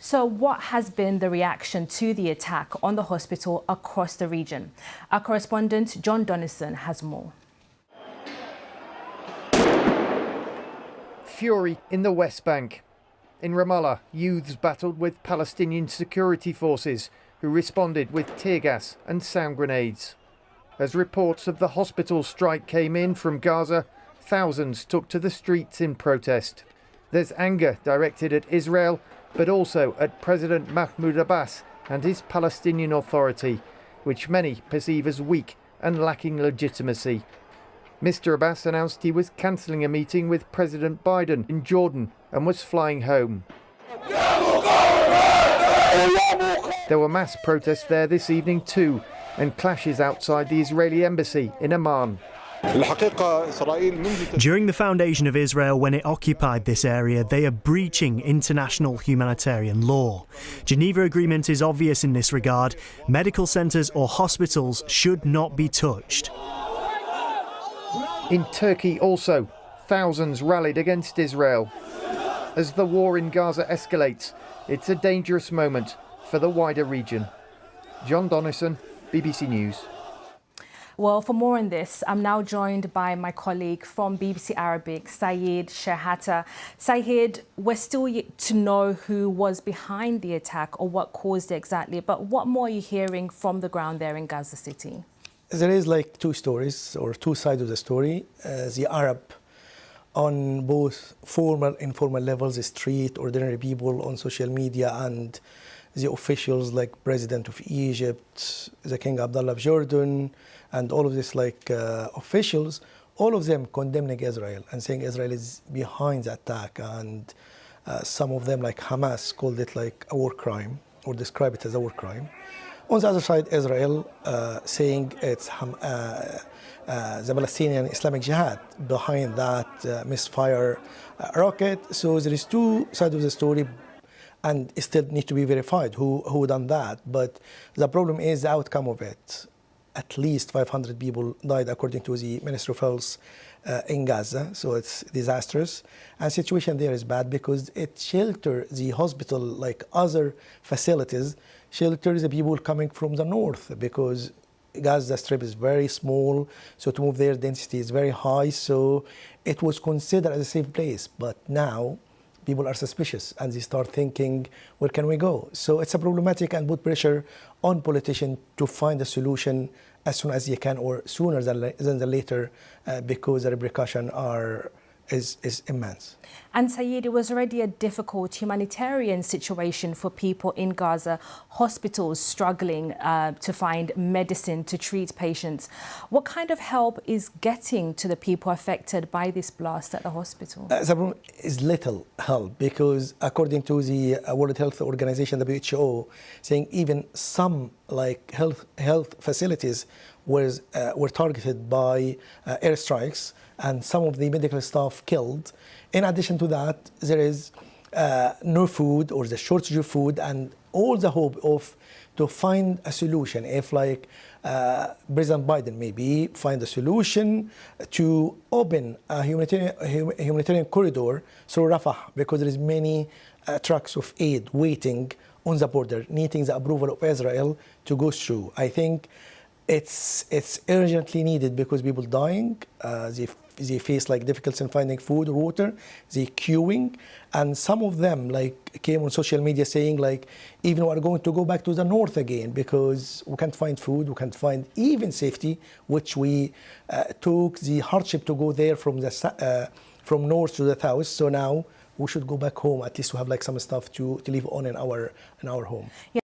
So what has been the reaction to the attack on the hospital across the region? Our correspondent John Donnison has more. Fury in the West Bank. In Ramallah, youths battled with Palestinian security forces who responded with tear gas and sound grenades. As reports of the hospital strike came in from Gaza, thousands took to the streets in protest. There's anger directed at Israel, but also at President Mahmoud Abbas and his Palestinian Authority, which many perceive as weak and lacking legitimacy. Mr. Abbas announced he was cancelling a meeting with President Biden in Jordan and was flying home. There were mass protests there this evening too, and clashes outside the Israeli embassy in Amman. During the foundation of Israel, when it occupied this area, they are breaching international humanitarian law. Geneva Agreement is obvious in this regard. Medical centres or hospitals should not be touched. In Turkey also, thousands rallied against Israel. As the war in Gaza escalates, it's a dangerous moment for the wider region. John Donnison, BBC News. Well, for more on this, I'm now joined by my colleague from BBC Arabic, Saeed Shehata. Saeed, we're still yet to know who was behind the attack or what caused it exactly, but what more are you hearing from the ground there in Gaza City? There is like two stories or two sides of the story. The Arab on both formal and informal levels, the street, ordinary people on social media, and the officials like President of Egypt, the King Abdullah of Jordan, and all of this officials, all of them condemning Israel and saying Israel is behind the attack, and some of them like Hamas called it like a war crime or describe it as a war crime. On the other side, Israel saying it's the Palestinian Islamic Jihad behind that misfire rocket. So there is two sides of the story, and it still needs to be verified who done that. But the problem is the outcome of it. At least 500 people died, according to the Ministry of Health in Gaza. So it's disastrous. And the situation there is bad because it shelters the hospital, like other facilities, shelters the people coming from the north, because Gaza Strip is very small, so to move there, density is very high, so it was considered as a safe place. But now, people are suspicious, and they start thinking, where can we go? So it's a problematic and put pressure on politicians to find a solution as soon as they can, or sooner than later, because the repercussions is immense. And Saeed, it was already a difficult humanitarian situation for people in Gaza, hospitals struggling to find medicine to treat patients. What kind of help is getting to the people affected by this blast at the hospital? The problem is little help, because according to the World Health Organization, WHO, saying even some like health facilities were targeted by airstrikes, and some of the medical staff killed. In addition to that, there is no food or the shortage of food, and all the hope of to find a solution. If like President Biden maybe find a solution to open a humanitarian corridor through Rafah, because there is many trucks of aid waiting on the border, needing the approval of Israel to go through. I think it's urgently needed because people dying, they face like difficulties in finding food or water, they queuing, and some of them like came on social media saying like, even we're going to go back to the north again because we can't find food, we can't find even safety, which we took the hardship to go there from north to the south. So now we should go back home, at least to have like some stuff to live on in our home. Yeah.